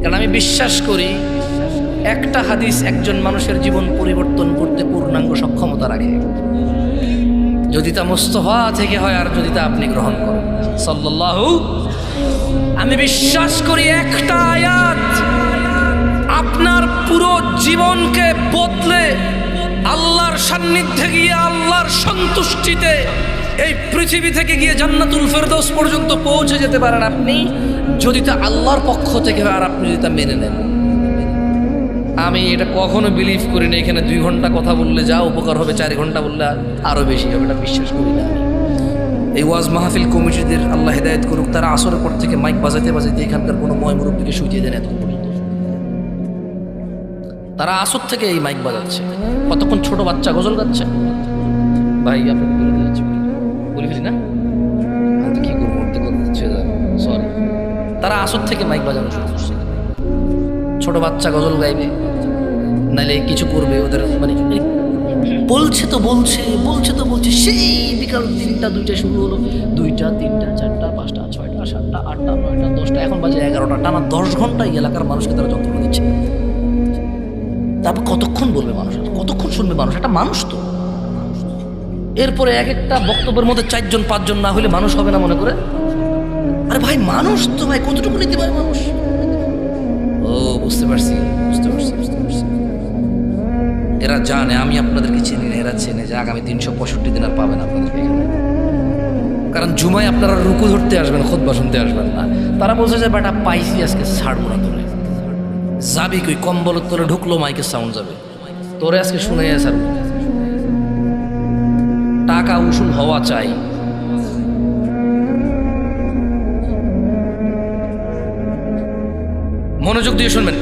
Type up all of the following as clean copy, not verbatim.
কারণ আমি বিশ্বাস করি একটা হাদিস একজন মানুষের জীবন পরিবর্তন করতে পূর্ণাঙ্গ সক্ষমতা রাখে, যদি তা মুস্তাফা থেকে হয় আর যদি তা আপনি গ্রহণ করেন সাল্লাল্লাহু। আমি বিশ্বাস করি একটা আয়াত আপনার পুরো জীবনকে বদলে আল্লাহর সান্নিধ্যে গিয়ে আল্লাহর সন্তুষ্টিতে এই পৃথিবী থেকে গিয়ে জান্নাতুল ফেরদৌস পর্যন্ত পৌঁছে যেতে পারেন আপনি, যদি তা আল্লাহর পক্ষ থেকে হয় আর আপনি যদি তা মেনে নেন। আমি এটা কখনো বিলিভ করি না এখানে 2 ঘন্টা কথা বললে যা উপকার হবে 4 ঘন্টা বললে আরও বেশি হবে, এটা বিশ্বাস করি না আমি। এই ওয়াজ মাহফিল কমিটিদের আল্লাহ হেদায়েত করুক, তারা আসরের পর থেকে মাইক বাজাইতে বাজাইতে এখানকার কোনো ময় মুরব্বীকে শুইতে দেন এত পর্যন্ত। তারা আসর থেকে এই মাইক বাজাচ্ছে, কতক্ষণ ছোট বাচ্চা গজল গাচ্ছে। ভাই আপনি বলে ফেলি না, আমি তো কি করবো, উঠতে করছে সরি। তারা আসর থেকে মাইক বাজানো শুরু করছে, ছোট বাচ্চা গজল গাইবে নাইলে কিছু করবে, ওদের মানে বলছে তো বলছে বলছে তো বলছে, সেই বিকাল 3টা 2টা শুরু হলো, 2টা 3টা 4টা 5টা 6টা 7টা 8টা 9টা 10টা, এখন বাজে 11টা, টানা 10 ঘন্টা এই এলাকার মানুষকে তারা যন্ত্রণা দিচ্ছে। তারপর কতক্ষণ বলবে মানুষ, কতক্ষণ শুনবে মানুষ? একটা মানুষ তো। এরপরে এক একটা বক্তব্যের মধ্যে 4 জন 5 জন না হলে মানুষ হবে না মনে করে। আরে ভাই মানুষ তো ভাই, কতটুকু নিতে পারে মানুষ? ও বুঝতে পারছি বুঝতে পারছি বুঝতে পারছি। এরা জানে আমি আপনাদেরকে চিনি না, এরা চেনে যে আগামী 365 দিন আর পাবেন আপনাদেরকে এখানে। কারণ জুমায় আপনারা রুকু ধরতে আসবেন, খুতবা শুনতে আসবেন না। তারা বলছে যে বেটা পাইছি আজকে ছাড়বো না তোরে, যাবি কই? কম্বলের তোরে ঢুকলো মাইকের সাউন্ড যাবে, তোরে আজকে শুনে স্যার। টাকা উসুল হওয়া চাই। মনোযোগ দিয়ে শুনবেন।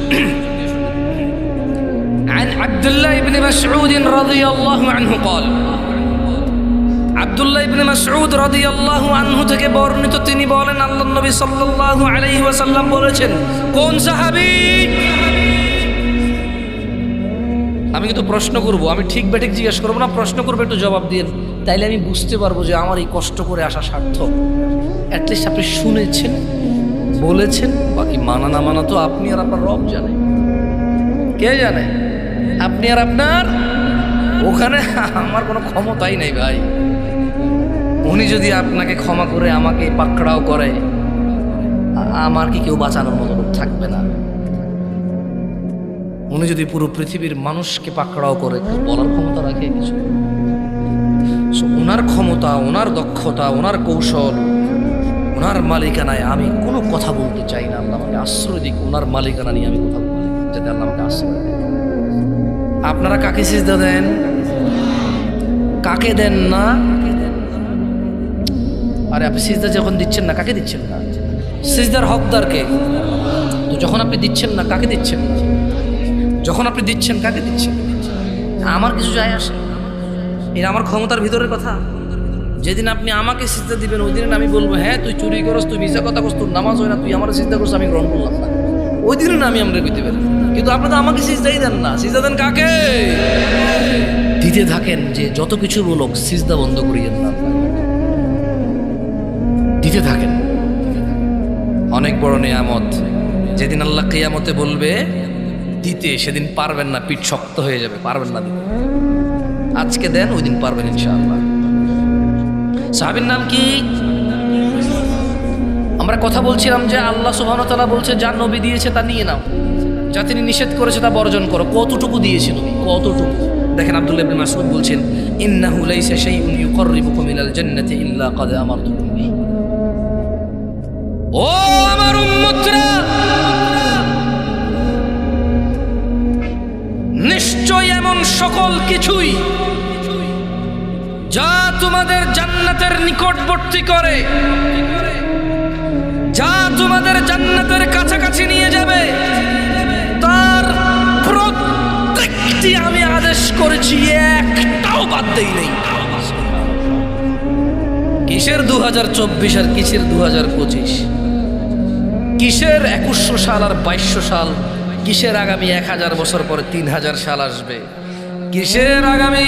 عن عبد الله بن مسعود رضي الله عنه قال, আব্দুল্লাহ ইবনে মাসউদ রাদিয়াল্লাহু আনহু থেকে বর্ণিত, তিনি বলেন আল্লাহর নবী সাল্লাল্লাহু আলাইহি ওয়াসাল্লাম বলেছেন। কোন সাহাবী? আমি কিন্তু প্রশ্ন করব, আমি ঠিক বেঠিক জিজ্ঞেস করবো না, প্রশ্ন করবো, একটু জবাব দিন, তাইলে আমি বুঝতে পারবো যে আমার এই কষ্ট করে আসা সার্থক। অ্যাটলিস্ট আপনি শুনেছেন, বলেছেন, বাকি মানা না মানা তো আপনি আর আপনার রব জানে। কে জানে? আপনি আর আপনার। ওখানে আমার কোনো ক্ষমতাই নেই ভাই। উনি যদি আপনাকে ক্ষমা করে আমাকে পাকড়াও করে, আমার কি কেউ বাঁচানোর মতো লোক থাকবে না? উনি যদি পুরো পৃথিবীর মানুষকে পাকড়াও করে, কেউ বলার ক্ষমতা রাখে কিছু? ওনার ক্ষমতা, ওনার দক্ষতা, ওনার কৌশল, ওনার মালিকানায় আমি কোনো কথা বলতে চাই না। আল্লাহ আমাকে আশ্রয় দিক, ওনার মালিকানা নিয়ে আমি কথা বলি, যাতে আল্লাহ আমাকে আশ্রয় দেয়। আপনারা কাকে সিজদা দেন, কাকে দেন না? আরে আপনি সিজদা যখন দিচ্ছেন না, কাকে দিচ্ছেন না? সিজদার হকদারকে। তো যখন আপনি দিচ্ছেন না, কাকে দিচ্ছেন না? যখন আপনি দিচ্ছেন, কাকে দিচ্ছেন? আমার কিছু যায় আসে? এটা আমার ক্ষমতার ভিতরের কথা। যেদিন আপনি আমাকে সিজদা দিবেন, ওই দিন আমি বলবো হ্যাঁ তুই চুরি করস, তুই মিছা কথা করস, তোর নামাজ হয় না, তুই আমার সিজদা করছ, আমি গ্রহণ করলাম না। ওই দিন না আমি আমরা কইতে পারি। কিন্তু আপনি তো আমাকে সিজদাই দেন না। সিজদা দেন কাকে? দিতে থাকেন, যে যত কিছু বলুক সিজদা বন্ধ করিয়েন না, দিতে থাকেন। অনেক বড় নিয়ামত। যেদিন আল্লাহ কিয়ামতে বলবে দিতে, সেদিন পারবেন না, পিঠ শক্ত হয়ে যাবে, পারবেন না দিতে। আজকে দেন, ওই দিন পারবেন ইনশাআল্লাহ। সাহাবীর নাম কি? আমরা কথা বলছিলাম যে আল্লাহ সুবহানাহু ওয়া তাআলা বলছে যা নবী দিয়েছে তা নিয়ে নাও, যা তিনি নিষেধ করেছে তা বর্জন করো। কতটুকু দিয়েছে নবী? কতটুকু? দেখেন আব্দুল্লাহ ইবনে মাসউদ বলছেন, ইন্নাহু লাইসা শাইউন ইউকাররিবুকুম ইলাল জান্নাতি ইল্লা ক্বাদ আমারতুকুম বিহি। ও আমার উম্মতরা, নিশ্চয় এমন সকল কিছুই যা তোমাদের জান্নাতের নিকটবর্তী করে, যা তোমাদের জান্নাতের কাছাকাছি নিয়ে যাবে, তার প্রত্যেকটি আমি আদেশ করেছি, একটাও বাদ দেই নাই। কিসের 2024 আর কিসের 2025? কিসের 2100 সাল আর 2200 সাল? কিসের আগামী 1000 বছর পরে 3000 সাল আসবে? কিসের আগামী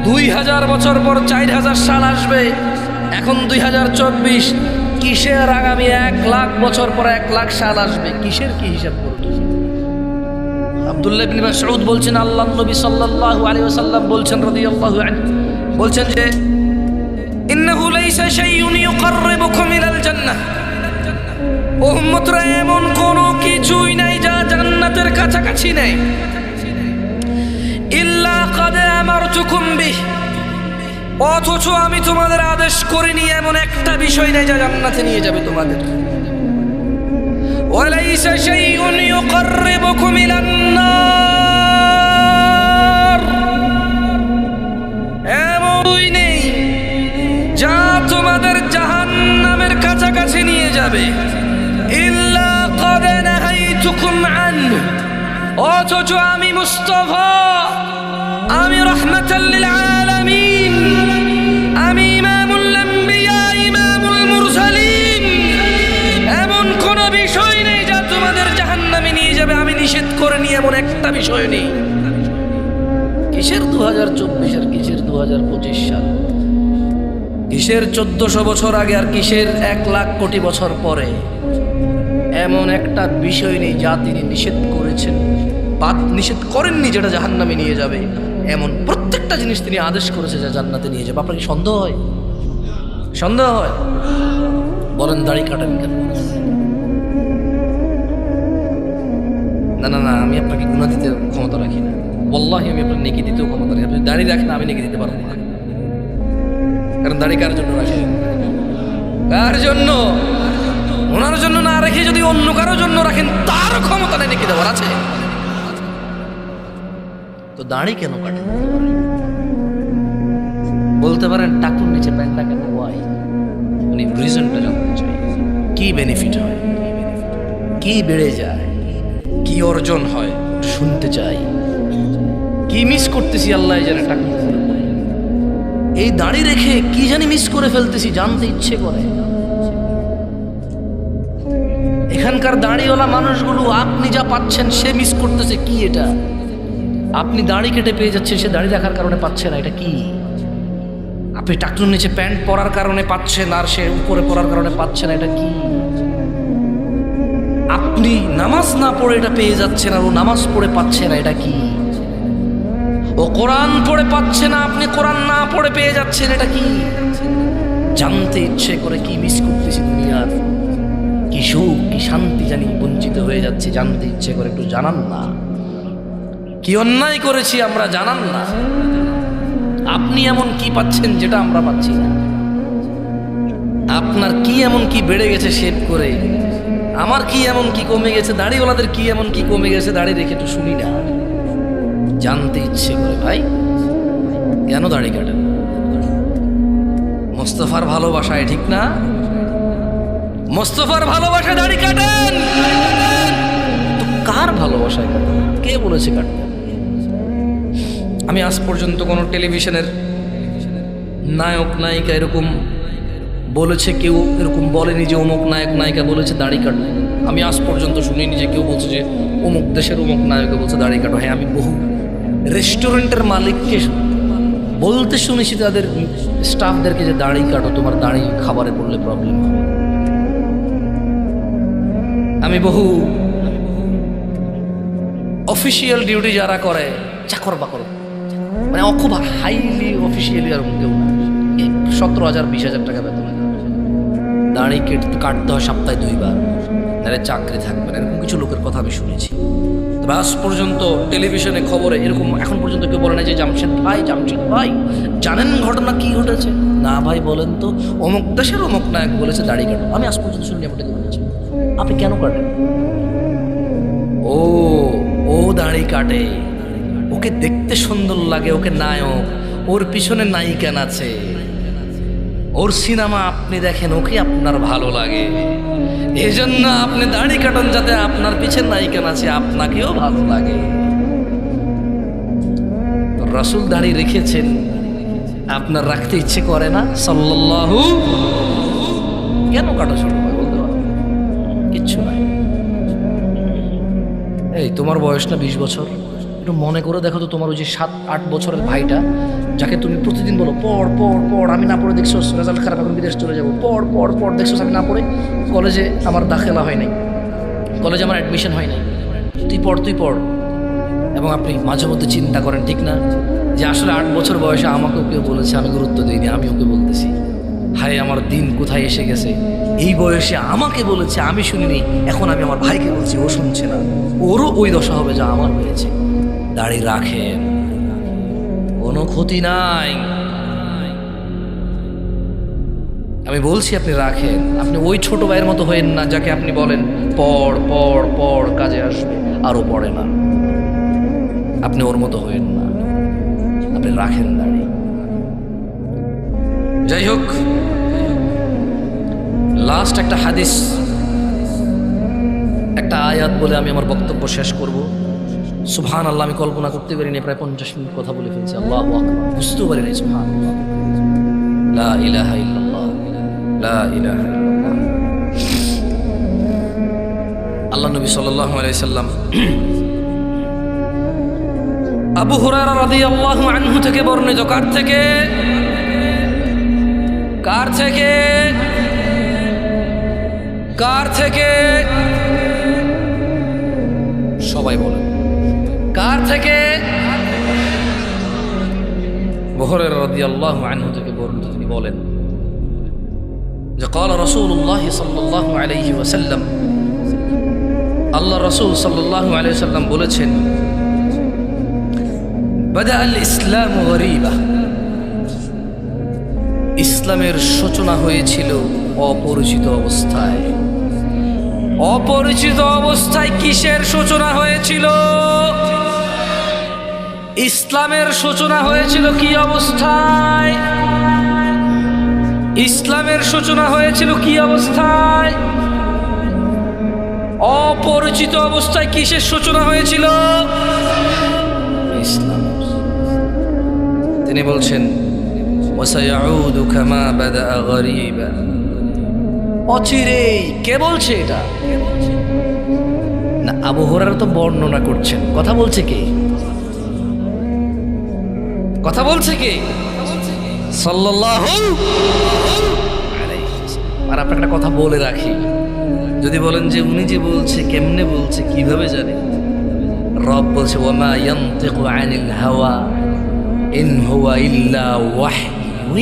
2000 বছর পর 4000 সাল আসবে? এখন 2024। কিসের আগামী 1,00,000 বছর পরে 1,00,000 সাল আসবে, কিসের কি হিসাব করবে? আব্দুল্লাহ ইবনে মাসউদ বলছেন, আল্লাহর নবী সাল্লাল্লাহু আলাইহি ওয়াসাল্লাম বলছেন রাদিয়াল্লাহু আনহু, বলছেন যে ইন্নাহু লাইসা শাইউন ইউকাররিবুকুম ইলাল জান্নাহ, ও উম্মতরা এমন কোনো কিছুই নাই যা জান্নাতের কাছাকাছি নেই, ইল্লা ক্বাদ আমারতুকুম বিহি, অথচ আমি তোমাদের আদেশ করিনি এমন একটা বিষয় নেই যা জান্নাতে নিয়ে যাবে তোমাদের। ওয়ালাইসা শাইউন ইউকাররিবুকুম ইলান নার, এমনই নেই যা তোমাদের জাহান্নামের কাছাকাছি নিয়ে যাবে, ইল্লা ক্বাদ নাহাইতুকুম আনহু, অথচ আমি মুস্তাফা, আমি রাহমাতাল লিল আলামিন, আমি ইমামুল আম্বিয়া, ইমামুল মুরসালিন, এমন কোন বিষয় নেই যা তোমাদের জাহান্নামে নিয়ে যাবে, আমি নিষেধ করিনি এমন একটা বিষয় নেই। কিসের 2024 আর কিসের 2025 সাল, কিসের 1400 বছর আগে আর কিসের 1,00,000 কোটি বছর পরে, এমন একটা বিষয় নেই যা তিনি নিষেধ করেছেন বা নিষেধ করেননি যেটা জাহান্নামে নিয়ে যাবে, এমন প্রত্যেকটা জিনিস তিনি আদেশ করেছে যা জান্নাতে নিয়ে যাবে। আপনার কি সন্দেহ হয়? সন্দেহ হয়? বলেন দাড়ি কাটেন কেন? না না না, আমি আপনাকে গুনাহ দিতে ক্ষমতা রাখি না, ওয়াল্লাহি আমি আপনার নেকি দিতেও ক্ষমতা রাখি। আপনি দাড়ি রাখেন, আমি নেকি দিতে পারবো না, কারণ দাড়ি কার জন্য রাখেন? কার জন্য? ওনার জন্য না রেখে যদি অন্য কারোর জন্য রাখেন, তার ক্ষমতা নেই নেকি দেওয়ার আছে? তো দাড়ি কেন কাটেন? বলতে পারেন টাকুর নিচে প্যান্টটা কেন? ওয়াই? মানে রিজনটা জানতে চাই, কি বেনিফিট হয়, কি বেড়ে যায়, কি অর্জন হয় শুনতে চাই। কি মিস করতেছি আল্লাহ জানে, টাকুর এই দাড়ি রেখে কি জানি মিস করে ফেলতেছি, জানতে ইচ্ছে করে। এখানকার দাড়িওয়ালা মানুষগুলো আপনি যা পাচ্ছেন সে মিস করতেছে কি? এটা আপনি দাড়ি কেটে পেয়ে যাচ্ছেন, সে দাড়ি রাখার কারণে পাচ্ছে না, এটা কি? আপনি টাকটুর নিচে প্যান্ট পরার কারণে পাচ্ছেন আর সে উপরে পরার কারণে পাচ্ছে না, এটা কি? আপনি নামাজ না পড়ে এটা পেয়ে যাচ্ছেন আর ও নামাজ পড়ে পাচ্ছে না, এটা কি? ও কোরআন পড়ে পাচ্ছে না, আপনি কোরআন না পড়ে পেয়ে যাচ্ছেন, এটা কি? জানতে ইচ্ছে করে কি মিস করতেছি দুনিয়ার, কি সুখ কি শান্তি জানি বঞ্চিত হয়ে যাচ্ছে, জানতে ইচ্ছে করে একটু জানান না। কি অন্যায় করেছি আমরা, জানান না। আপনি এমন কি পাচ্ছেন যেটা আমরা পাচ্ছি না? আপনার কি এমন কি বেড়ে গেছে শেভ করে, আমার কি এমন কি কমে গেছে, দাড়িওয়ালাদের কি এমন কি কমে গেছে, দাড়ি রেখে একটু শুনি না, জানতে ইচ্ছে করে। ভাই কেন দাড়ি কাটেন? মোস্তফার ভালোবাসায়, ঠিক না? মোস্তফার ভালোবাসায় দাড়ি কাটেন, তো কার ভালোবাসায় কাটেন? কে বলেছে কাটতে? আমি আজ পর্যন্ত কোনো টেলিভিশনের নায়ক নায়িকা এরকম বলেছে, কেউ এরকম বলেনি যে অমুক নায়ক নায়িকা বলেছে দাড়ি কাটো। আমি আজ পর্যন্ত শুনিনি যে কেউ বলছে যে অমুক দেশের অমুক নায়িকা বলছে দাড়ি কাটো। হ্যাঁ, আমি বহু রেস্টুরেন্টের মালিককে বলতে শুনেছি তাদের স্টাফদেরকে যে দাড়ি কাটো, তোমার দাড়ি খাবারে পড়লে প্রবলেম হবে। আমি বহু অফিসিয়াল ডিউটি যারা করে, চাকর বাকর, মানে খুব হাইলি অফিসিয়ালি আর কেউ না, 17,000 20,000 টাকা বেতন, দাড়ি কাটতে হয় সপ্তাহে 2 বার, নাহলে চাকরি থাকবে না, এরকম কিছু লোকের কথা আমি শুনেছি। তবে আজ পর্যন্ত টেলিভিশনে খবরে এরকম এখন পর্যন্ত কেউ বলে না যে জামশেদ ভাই জানেন ঘটনা কি ঘটেছে? না ভাই, বলেন তো। অমুক দেশের অমুক নায়ক বলেছে দাড়ি কাটো। আমি আজ পর্যন্ত শুনি আপনাকে বলেছি। আপনি কেন কাটেন? ও দাড়ি কাটে, ওকে দেখতে সুন্দর লাগে, ওকে নায়ক, ওর পিছনে নায়িকা আছে, ওর সিনেমা আপনি দেখেন, ওকে আপনার ভালো লাগে, এজন্য আপনি দাড়ি কাটন যাতে আপনার পিছনে নায়িকা আছে, আপনাকেও ভালো লাগে। রাসূল দাড়ি রেখেছেন, আপনার রাখতে ইচ্ছে করে না? সাল্লাল্লাহু, কেন কাটো ছোট ভাই? বলতে পারো কিচ্ছু নাই। এই তোমার বয়স না 20 বছর, একটু মনে করে দেখো তো, তোমার ওই যে 7-8 বছরের ভাইটা, যাকে তুমি প্রতিদিন বলো পড় পড় পড়, আমি না পড়ে দেখছো রেজাল্ট খারাপ, এখন বিদেশ চলে যাবো, পড় পড় পড়, দেখছো আমি না পড়ে কলেজে আমার দাখিলা হয় নাই, কলেজে আমার অ্যাডমিশন হয় নাই, তুই পড় তুই পড়। এবং আপনি মাঝে মধ্যে চিন্তা করেন, ঠিক না, যে আসলে 8 বছর বয়সে আমাকেও কেউ বলেছে, আমি গুরুত্ব দিইনি, আমি ওকে বলতেছি, হায় আমার দিন কোথায় এসে গেছে, এই বয়সে আমাকে বলেছে আমি শুনিনি, এখন আমি আমার ভাইকে বলছি ও শুনছে না, ওরও ওই দশা হবে যা আমার হয়েছে। দাড়ি রাখেন, কোনো ক্ষতি নাই, আমি বলছি আপনি রাখেন। আপনি ওই ছোট ভাইয়ের মতো হয়েন না যাকে আপনি বলেন পড় পড় পড়, কাজে আসবে, আরও পড়ে না। আপনি ওর মতো হয়েন না, আপনি রাখেন দাড়ি। যাই হোক, লাস্ট একটা হাদিস, একটা আয়াত বলে আমি আমার বক্তব্য শেষ করব। সুবহানাল্লাহ, আমি কল্পনা করতে পারিনি প্রায় 50 মিনিট কথা বলে ফেলছি। আল্লাহু আকবার, বুঝতেও পারি নাই। সুবহানাল্লাহ, লা ইলাহা ইল্লাল্লাহ, লা ইলাহা ইল্লাল্লাহ। আল্লাহ নবী সাল্লাল্লাহু আলাইহি সাল্লাম আবু হুরায়রা রাদিয়াল্লাহু আনহু থেকে বর্ণিত, কার থেকে? কার থেকে? কার থেকে? সবাই বলেন, কার থেকে? আবু হুরায়রা রাদিয়াল্লাহু আনহু থেকে বর্ণিত, তিনি বলেন যে قال رسول الله صلى الله عليه وسلم, আল্লাহ রাসূল সাল্লাল্লাহু আলাইহি ওয়াসাল্লাম বলেছেন, বাদা আল ইসলাম গরীবা, ইসলামের সূচনা হয়েছিল অপরিচিত অবস্থায়। অপরিচিত অবস্থায় কিসের সূচনা হয়েছিল? ইসলামের সূচনা হয়েছিল কি অবস্থায়? ইসলামের সূচনা হয়েছিল কি অবস্থায়? অপরিচিত অবস্থায়। কিসের সূচনা হয়েছিল? ইসলাম। তিনি বলছেন ওয়াসায়াউদু কামা বাদাআ গরীবা, অচিরেই। কে বলছে এটা? না, আবু হুরায়রা তো বর্ণনা করছেন। কথা বলছে কে? কথা বলছে কে? সাল্লাল্লাহু আলাইহি ওয়াসাল্লাম। আর আপনাকে একটা কথা বলে রাখি, যদি বলেন যে উনি যে বলছে, কেমনে বলছে, কিভাবে জানে? রব বলছে ওয়ামা ইয়ানতিকু আনিল হাওয়া ইন হুয়া ইল্লা ওয়াহয়ুন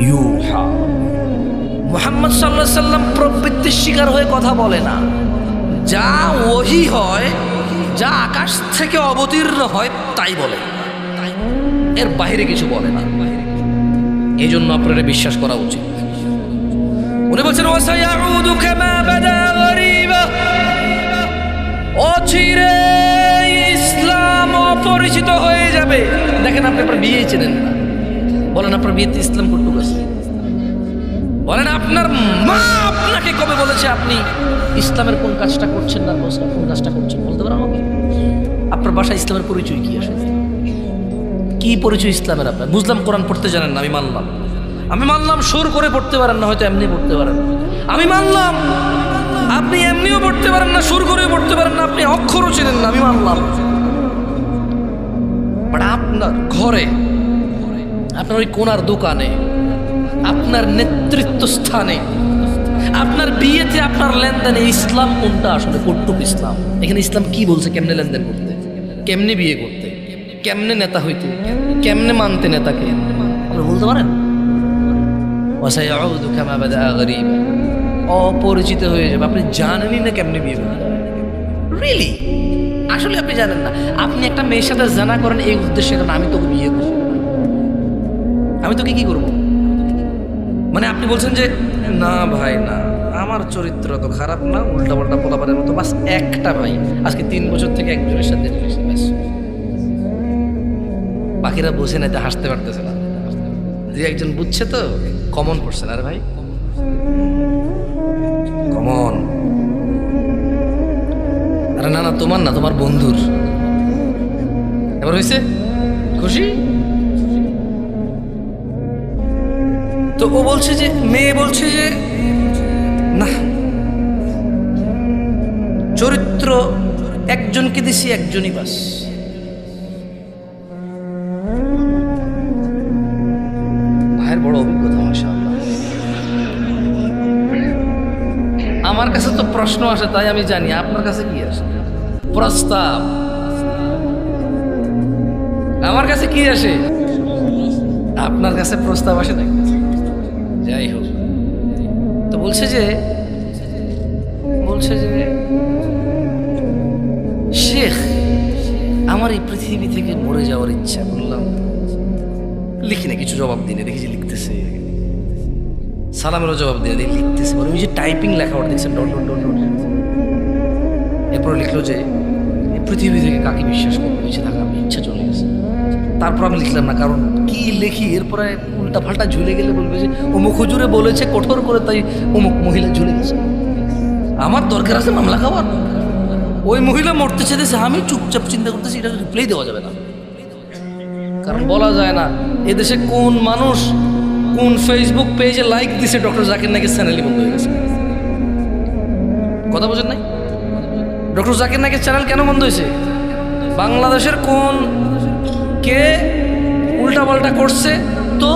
ইউহা। মুহাম্মদ সাল্লাল্লাহু আলাইহি সাল্লাম প্রবৃত্তির শিকার হয়ে কথা বলে না। যা ওহী হয়, যা আকাশ থেকে অবতীর্ণ হয় তাই বলে, এর বাইরে কিছু বলে না। এই জন্য আপনারা বিশ্বাস করা উচিত। উনি বলছেন ওয়াসায়াউদু কামা বাদা গরীবা, অচিরে ইসলাম অপরিচিত হয়ে যাবে। দেখেন, আপনি আপনার বিয়ে চেনেন না, বলেন আপনার বিয়েতে ইসলাম কতটুকু আছে? বলেন আপনার মা আপনাকে কবে বলেছে আপনি ইসলামের কোন কাজটা করছেন না, কোন কাজটা করছেন? বলতে পারেন আমাকে? আপনার বাসায় ইসলামের পরিচয় কি আসে? কি পরিচয় ইসলামের আপনার? বুঝলাম কোরআন পড়তে জানেন না, আমি মানলাম সুর করে পড়তে পারেন না, হয়তো এমনি পড়তে পারেন না, আমি মানলাম। আপনি এমনিও পড়তে পারেন না, সুর করে পড়তে পারেন না, আপনি অক্ষরও চেনেন না, আমি মানলাম। বাট আপনার ঘরে, আপনার ওই কোনার দোকানে, আপনার নেতৃত্ব স্থানে, আপনার বিয়েতে, আপনার লেনদেনে ইসলাম কোনটা আসলে? কটুক ইসলাম। এখানে ইসলাম কি বলছে? কেমনে লেনদেন করতে, কেমনে বিয়ে করতে, কেমনে নেতা হইতে, কেমনে মানতে নেতাকে? আপনি বলতে পারেন? ওয়াসায়াউদু কামা বাদাআ গরীবা, অপরিচিত হয়ে যাবে। আপনি জানেনই না কেমনে বিয়ে করতে। রিয়েলি? আসলে আপনি জানেন না। আপনি একটা মেয়ের সাথে জানা করেন এই উদ্দেশ্যে, কারণ আমি তোকে বিয়ে করব, আমি তোকে কি করব। মানে আপনি বলছেন যে না ভাই না, আমার চরিত্র তো খারাপ না, উল্টাপাল্টা পোলাপানের মতো, বাস একটা ভাই আজকে 3 বছর থেকে একজনের সাথে বাকিরা বুঝে না, হাসতে পারতেছে না। যে একজন বুঝছে তো কমন পড়ছেন। আরে ভাই কমন, আরে না না তোমার না, তোমার বন্ধুর। এবার হয়েছে খুশি তো? ও বলছে যে, মেয়ে বলছে যে না, চরিত্র একজনকে দিছি, একজনই বাস। প্রশ্ন আসে তাই আমি জানি। আপনার কাছে কি আসে? প্রস্তাব। আমার কাছে কি আসে? আপনার কাছে প্রস্তাব আসে নাকি? যাই হোক, তো বলছে যে শেখ আমার এই পৃথিবী থেকে মরে যাওয়ার ইচ্ছা। বললাম লিখি না, কিছু জবাব দিনে দেখি যে লিখতেছে, সালামেরও জবাব দিয়ে দিয়ে লিখতেছে। বলে ওই যে টাইপিং লেখা ওটা দেখছেন, ডট ডট ডট ডট। এরপর লিখলো যে এই পৃথিবী থেকে কাকে বিশ্বাস করবো, বেঁচে থাকা আমি ইচ্ছা চলে গেছে। তারপর আমি লিখলাম না, কারণ কি লিখি এরপরে উল্টা ফাল্টা ঝুলে গেলে বলবে যে অমুক হুজুরে বলেছে কঠোর করে, তাই অমুক মহিলা ঝুলে গেছে। আমার দরকার আছে মামলা খাওয়ার। ওই মহিলা মরতে চেয়েছে, আমি চুপচাপ চিন্তা করতেছি এটা রিপ্লাই দেওয়া যাবে না, কারণ বলা যায় না এদেশে কোন মানুষ কোন ফেসবুক পেজে লাইক দিছে ডক্টর জাকির নাইকের চ্যানেলই বন্ধ হয়ে গেছে। কথা বোঝেন নাই? ডক্টর জাকির নাইকের চ্যানেল কেন বন্ধ হয়েছে? বাংলাদেশের কোন কে উল্টাপাল্টা করছে, তো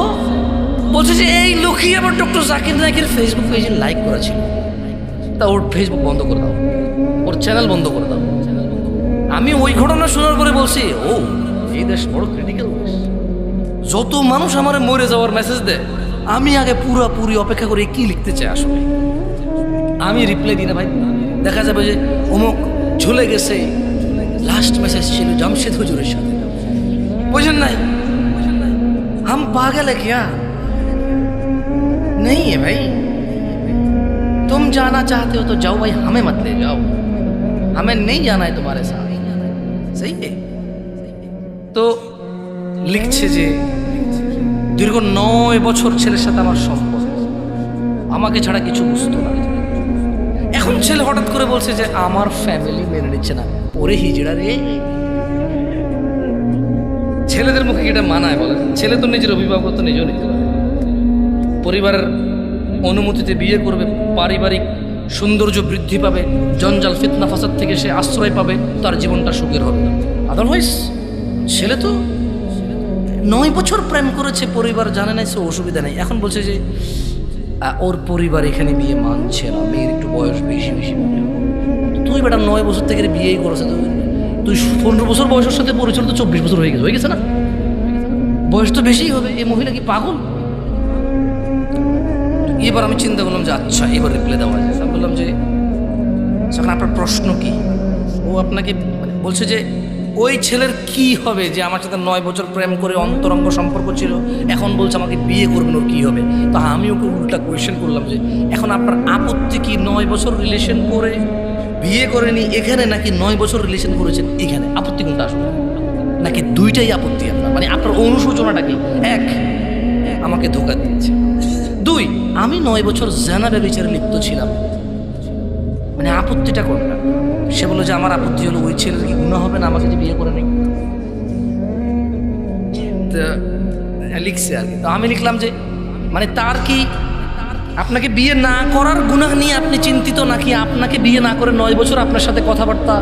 বলছে যে এই লোকই আবার ডক্টর জাকির নাইকের ফেসবুক পেজে লাইক করেছিল, তা ওর ফেসবুক বন্ধ করে দাও, ওর চ্যানেল বন্ধ করে দাও। আমি ওই ঘটনা শোনার পরে বলছি, ও এই দেশ বড় ক্রিটিক্যাল দেশ। যত মানুষ আমার মরে যাওয়ার মেসেজ দেয়, আমি আগে পুরোপুরি অপেক্ষা করে কি লিখতে চাই আসলে। আমি রিপ্লাই দিই না ভাই, দেখা যাবে যে অমুক ঝুলে গেছে, লাস্ট মেসেজ ছিল জামশেদ হুজুরের সাথে। বুঝেন নাই? हम पागल है क्या? नहीं है भाई, तुम जाना चाहते हो तो जाओ भाई, हमें मत ले जाओ, हमें नहीं जाना है तुम्हारे साथ। सही है? তো লিখছে যে দীর্ঘ 9 বছর ছেলের সাথে আমার সম্পর্ক, আমাকে ছাড়া কিছু বুঝতো না। এখন ছেলে হঠাৎ করে বলছে যে আমার ফ্যামিলি মেনে নিচ্ছে না। ওরে হিজড়া রে, ছেলেদের মুখে এটা মানায় বলে? ছেলে তো নিজের অভিভাবকত্ব নিজেও নিতে পারে, পরিবারের অনুমতিতে বিয়ে করবে, পারিবারিক সৌন্দর্য বৃদ্ধি পাবে, জঞ্জাল ফিতনা ফাসাদ থেকে সে আশ্রয় পাবে, তার জীবনটা সুখের হবে। আদারওয়াইজ ছেলে তো 9 বছর প্রেম করেছে, পরিবার জানে না, সে অসুবিধা নেই। এখন বলছে যে ওর পরিবার এখানে বিয়ে মানছে না, মেয়ের একটু বয়স বেশি বেশি। তুই বেটা 9 বছর থেকে বিয়েই করেছে, তুই 15 বছর বয়সের সাথে পরিচয় তো 24 বছর হয়ে গেছে না? বয়স তো বেশিই হবে। এই মহিলা কি পাগল? এবার আমি চিন্তা করলাম যে আচ্ছা এবার রিপ্লাই দেওয়া যায়। আমি বললাম যে এখন আপনার প্রশ্ন কি? ও আপনাকে বলছে যে ওই ছেলের কি হবে যে আমার সাথে 9 বছর প্রেম করে অন্তরঙ্গ সম্পর্ক ছিল, এখন বলছে আমাকে বিয়ে করবেন, ওর কী হবে? তো আমি ওকে উল্টা কোয়েশ্চেন করলাম যে এখন আপনার আপত্তি কি 9 বছর রিলেশন করে বিয়ে করেনি এখানে, নাকি 9 বছর রিলেশন করেছেন এখানে? আপত্তি কোনটা আসবে? নাকি দুইটাই আপত্তি আপনার? মানে আপনার অনুশোচনাটা কি? এক, আমাকে ধোকা দিয়েছে। 2, আমি 9 বছর জানা ব্যভিচারে লিপ্ত ছিলাম। মানে আপত্তিটা কোনটা? সে বললো যে আমার আপত্তি হলো ওই ছেলের কি গুনাহ হবে না আমাকে যে বিয়ে করে নেই? লিখছে আর কি। তো আমি লিখলাম যে মানে তার কি আপনাকে বিয়ে না করার গুনাহ নিয়ে আপনি চিন্তিত, নাকি আপনাকে বিয়ে না করে 9 বছর আপনার সাথে কথাবার্তা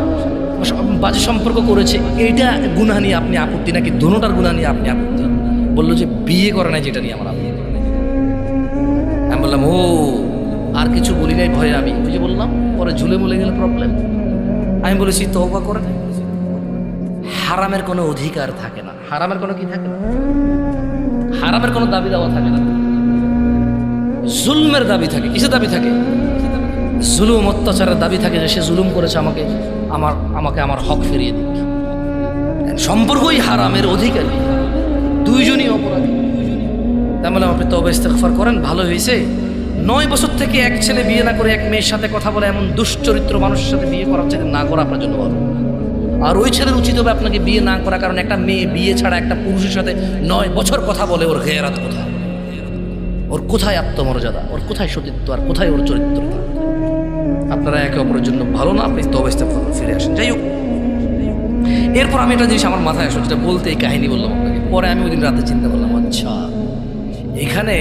বাজে সম্পর্ক করেছে এইটা গুনাহ নিয়ে আপনি আপত্তি, নাকি দোনোটার গুনাহ নিয়ে আপনি আপত্তি? বললো যে বিয়ে করে নাই যেটা নিয়ে আমার আপত্তি। আমি বললাম ও, আর কিছু বলি নাই ভয়ে। আমি ওই যে বললাম পরে ঝুলে মুলে গেলে প্রবলেম। আমি বলেছি তওবা করে না, হারামের কোনো অধিকার থাকে না, হারামের কোনো কি থাকে না, হারামের কোনো দাবি দেওয়া থাকে না, জুলমের দাবি থাকে। কিসের দাবি থাকে? জুলুম অত্যাচারের দাবি থাকে, যে সে জুলুম করেছে, আমাকে আমার হক ফিরিয়ে দিক। সম্পর্কই হারামের অধিকারী, দুইজনই অপরাধী। তাই বললাম আপনি তওবা ইস্তেগফার করেন, ভালো হয়েছে। 9 বছর থেকে এক ছেলে বিয়ে না করে এক মেয়ের সাথে কথা বলে এমন দুশ্চরিত্র মানুষের সাথে বিয়ে করার চাইতে না করা আপনার জন্য ভালো। আর ওই ছেলের উচিত হবে আপনাকে বিয়ে না করা, কারণ একটা মেয়ে বিয়ে ছাড়া একটা পুরুষের সাথে 9 বছর কথা বলে, ওর গেরাত কোথায়? ওর কোথায় আত্মমর্যাদা? ওর কোথায় সতীত্ব? আর কোথায় ওর চরিত্রতা? আপনারা একে অপরের জন্য ভালো না, আপনি তওবা ইস্তেগফার ফিরে আসেন। যাই হোক, এরপর আমি একটা জিনিস আমার মাথায় আসলো, যেটা বলতে এই কাহিনী বললাম আপনাকে। পরে আমি ওই দিন রাতে চিন্তা করলাম, আচ্ছা এখানে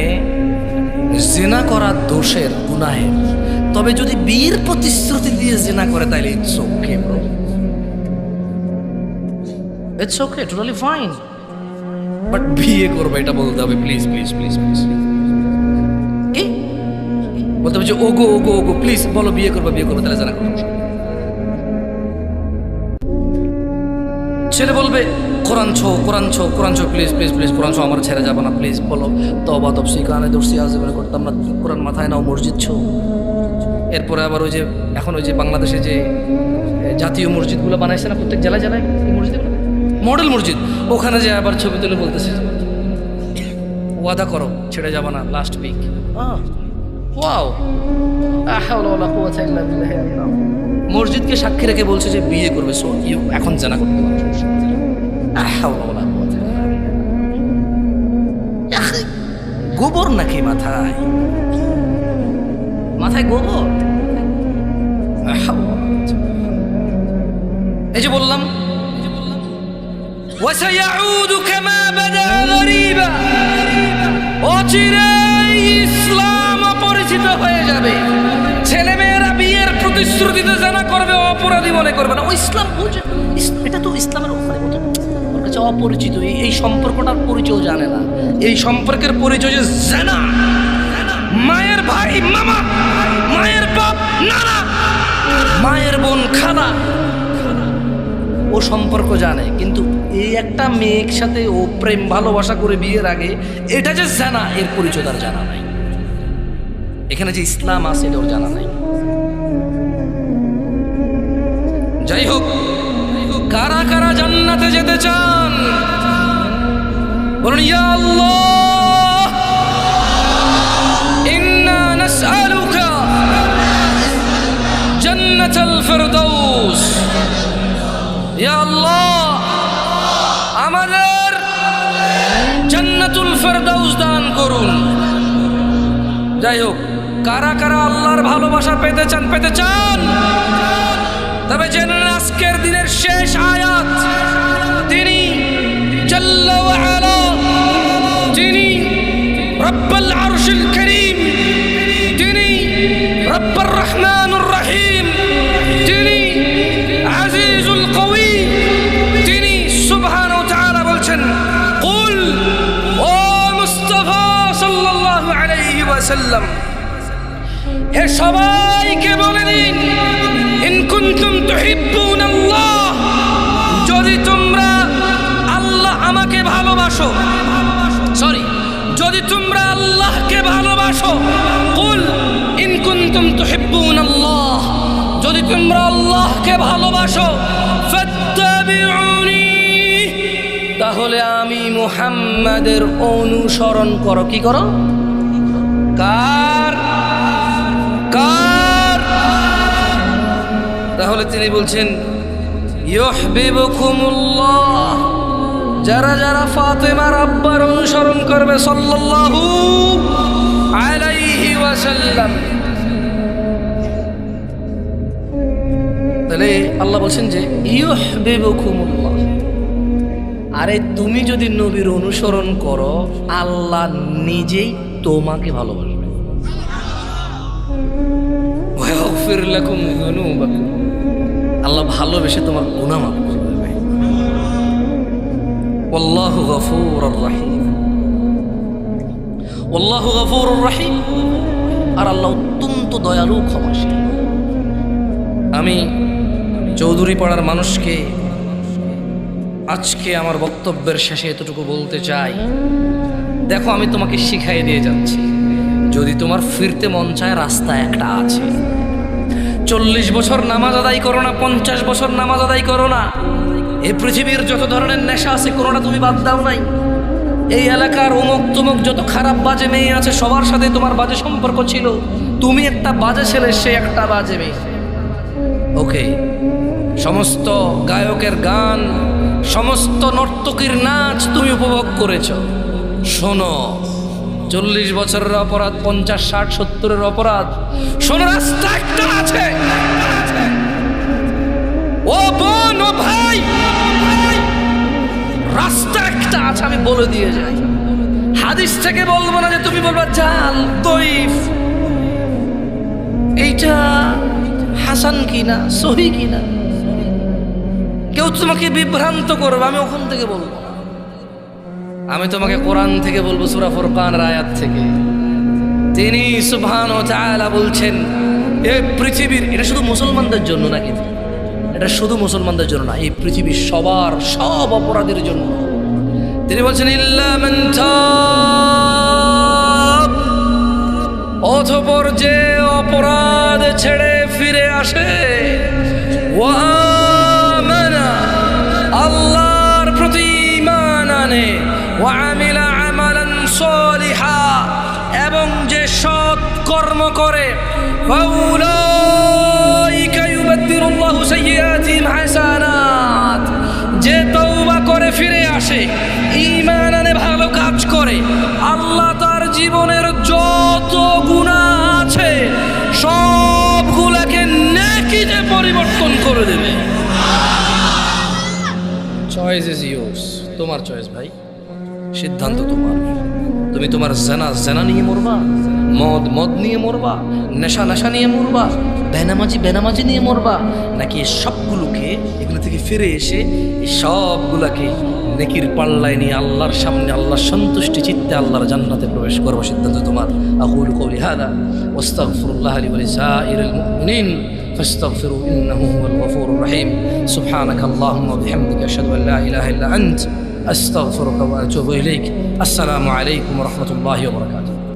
জিনা করা দোষের, গুনাহের, তবে যদি বিয়ের প্রতিশ্রুতি দিয়ে জিনা করে তাহলে it's okay bro, it's okay, totally fine. But বিয়ে করবে এটা বলতে হবে প্লিজ প্লিজ প্লিজ প্লিজ। কি বলতে হবে যে ওগো ওগো ওগো প্লিজ বলো বিয়ে করবো তাহলে জানা করবো। ছেলে বলবে কোরআন ছো প্লিজ প্লিজ প্লিজ কোরআন ছো, আমার ছেড়ে যাবো না প্লিজ বলো, তবা তফসি কানে দর্শি আজীবনে করতাম না, কোরআন মাথায় নাও, মসজিদ ছো। এরপরে আবার ওই যে এখন ওই যে বাংলাদেশে যে জাতীয় মসজিদগুলো বানাইছে না প্রত্যেক জেলায় জেলায়, মসজিদগুলো মডেল মসজিদ, ওখানে যে আবার ছবি তুলে বলতেছে ওয়াদা করো ছেড়ে যাবো না লাস্ট উইক। ওয়াও, মসজিদকে সাক্ষী রেখে বলছে যে বিয়ে করবে, সো ইউ এখন জানা করতে পারবে। গোবর নাকি মাথায় গোবর? এই যে বললাম وسيعود كما بدا غريبا, অচিরেই ইসলাম অপরিচিত হয়ে যাবে। ছেলেমেয়েরা বিয়ের প্রতিশ্রুতিতে জানা করবে, অপরাধী মনে করবে না। ও ইসলাম বুঝে, এটা তো ইসলামের ওর কাছে অপরিচিত, এই সম্পর্কটার পরিচয় জানে না। এই সম্পর্কের পরিচয় যে জানা, মায়ের ভাই মামা, মায়ের বাপ নানা, মায়ের বোন খালা, ও সম্পর্ক জানে। কিন্তু এই একটা মেয়ের সাথে ও প্রেম ভালোবাসা করে বিয়ের আগে এটা যে জানা, এর পরিচয় তার জানা নাই। এখানে যে ইসলাম আছে এটা ওর জানা নাই। যাই হোক, কারা কারা জান্নাতে যেতে চান বলুন ইয়া আল্লাহ ইন্না নাসআলুকা জান্নাতুল ফিরদাউস। ইয়া আল্লাহ আমাদের জান্নাতুল ফিরদাউস দান করুন। যাই হোক, কারা কারা আল্লাহর ভালোবাসা পেতে চান তবে জেনে আজকের দিনের শেষ আয়াত, তিনি জাল্লা ওয়া আলা, যিনি রব্বুল আরশিল কারীম, তিনি রব্বুর রহমানুর রহিম, তিনি আজিজুল কওয়ি, তিনি সুবহানাহু ওয়া তাআলা বলছেন কুল, ও মুস্তাফা সাল্লাল্লাহু আলাইহি ওয়াসাল্লাম এ সবাইকে বলে দিন ইন কুনতুম তুহিব্বুনাল্লাহ, যদি তোমরা আল্লাহ আমাকে ভালোবাসো, যদি তোমরা আল্লাহকে ভালোবাসো, কুল ইন কুনতুম তুহিব্বুনাল্লাহ, যদি তোমরা আল্লাহকে ভালোবাসো, ফাত্তাবিউনি, তাহলে আমি মুহাম্মাদের অনুসরণ করো। কি করো? কার? তাহলে তিনি বলছেন ইউহিব্বুকুমুল্লাহ, যারা যারা ফাতেমার আব্বার অনুসরণ করবে সাল্লাল্লাহু আলাইহি ওয়াসাল্লাম। তাহলে আল্লাহ বলছেন যে ইউহিব্বুকুমুল্লাহ, আরে তুমি যদি নবীর অনুসরণ করো আল্লাহ নিজেই তোমাকে ভালোবাসবে। ওয়াগফির লাকুম যুনুবাকুম, আল্লাহ ভালোবেসে তোমার গুনাহ মাফ করে দেবে। ওয়াল্লাহু গফুরুর রহিম, ওয়াল্লাহু গফুরুর রহিম, আর আল্লাহ অত্যন্ত দয়ালু ক্ষমাশীল। আমি চৌধুরী পাড়ার মানুষকে আজকে আমার বক্তব্যের শেষে এতটুকু বলতে চাই, দেখো আমি তোমাকে শিখাই দিয়ে যাচ্ছি, যদি তোমার ফিরতে মন চায় রাস্তা একটা আছে। 40 বছর নামাজ আদায় করো না, 50 বছর নামাজ আদায় করো না, এই পৃথিবীর যত ধরনের নেশা আছে কোনোটা তুমি বাদ দাও নাই। এই এলাকার অমুক তুমুক যত খারাপ বাজে মেয়ে আছে সবার সাথে তোমার বাজে সম্পর্ক ছিল, তুমি একটা বাজে ছেলে, সে একটা বাজে মেয়ে। ওকে, সমস্ত গায়কের গান, সমস্ত নর্তকীর নাচ তুমি উপভোগ করেছ। শোনো, 40 বছরের অপরাধ, 50, 60, 70-এর অপরাধ, শোনো রাস্তা একটা আছে। ও বোন, ও ভাই, রাস্তা একটা আছে, আমি বলে দিয়ে যাই। হাদিস থেকে বলবো না যে তুমি বলবা জাল দইফ, এইটা হাসান কিনা সহি কিনা, কেউ তোমাকে বিভ্রান্ত করবে, আমি ওখান থেকে বলবো। আমি তোমাকে কোরআন থেকে বলবো, সূরা ফুরকানের আয়াত থেকে, তিনি সুবহান ওয়া তাআলা বলছেন এই পৃথিবীর, এটা শুধু মুসলমানদের জন্য না, কিন্তু এটা শুধু মুসলমানদের জন্য না, এই পৃথিবীর সবার সব অপরাধীর জন্য। তিনি বলছেন ইল্লা মান তাব, অতঃপর যে অপরাধ ছেড়ে ফিরে আসে, ওয়া আমানা, আল্লাহর প্রতি ঈমান আনে, ওয়া আমিলা আমালান সালিহা, এবং যে সৎ কর্ম করে, ফাউলাইকা ইউবাদদিলুল্লাহু সাইয়্যাতিহিম হাসানাত, যে তওবা করে ফিরে আসে, ঈমান আনে, ভালো কাজ করে, আল্লাহ তার জীবনের যত গুনাহ আছে সবগুলোকে নেকিতে পরিবর্তন করে দেবে। চয়েস ইজ ইয়োর্স, তোমার চয়েস ভাই, সিদ্ধান্ত তোমার। তুমি তোমার জেনা নিয়ে মরবা, মদ নিয়ে মরবা, নেশা নিয়ে মরবা, বেনামাজি নিয়ে মরবা, নাকি সবগুলোকে এগুলো থেকে ফিরে এসে এই সবগুলাকে নেকির পাল্লায় নিয়ে আল্লাহর সামনে আল্লাহর সন্তুষ্টি চিত্তে আল্লাহর জান্নাতে প্রবেশ করবো, সিদ্ধান্ত তোমার। আকুলু কওলি হাযা ওয়াস্তাগফিরুল্লাহ লি ওয়া লিসাইরিল মুমিনিন ফাস্তাগফিরু ইন্নাহু হুয়াল গফুরুর রহিম। সুবহানাকাল্লাহুম্মা ওয়া বিহামদিকা আশহাদু আল্লা ইলাহা ইল্লা আনতা আস্তাগফিরুকা ওয়া আতুবু ইলাইক। আসসালামু আলাইকুম ওয়া রাহমাতুল্লাহি ওয়া বারাকাতুহু।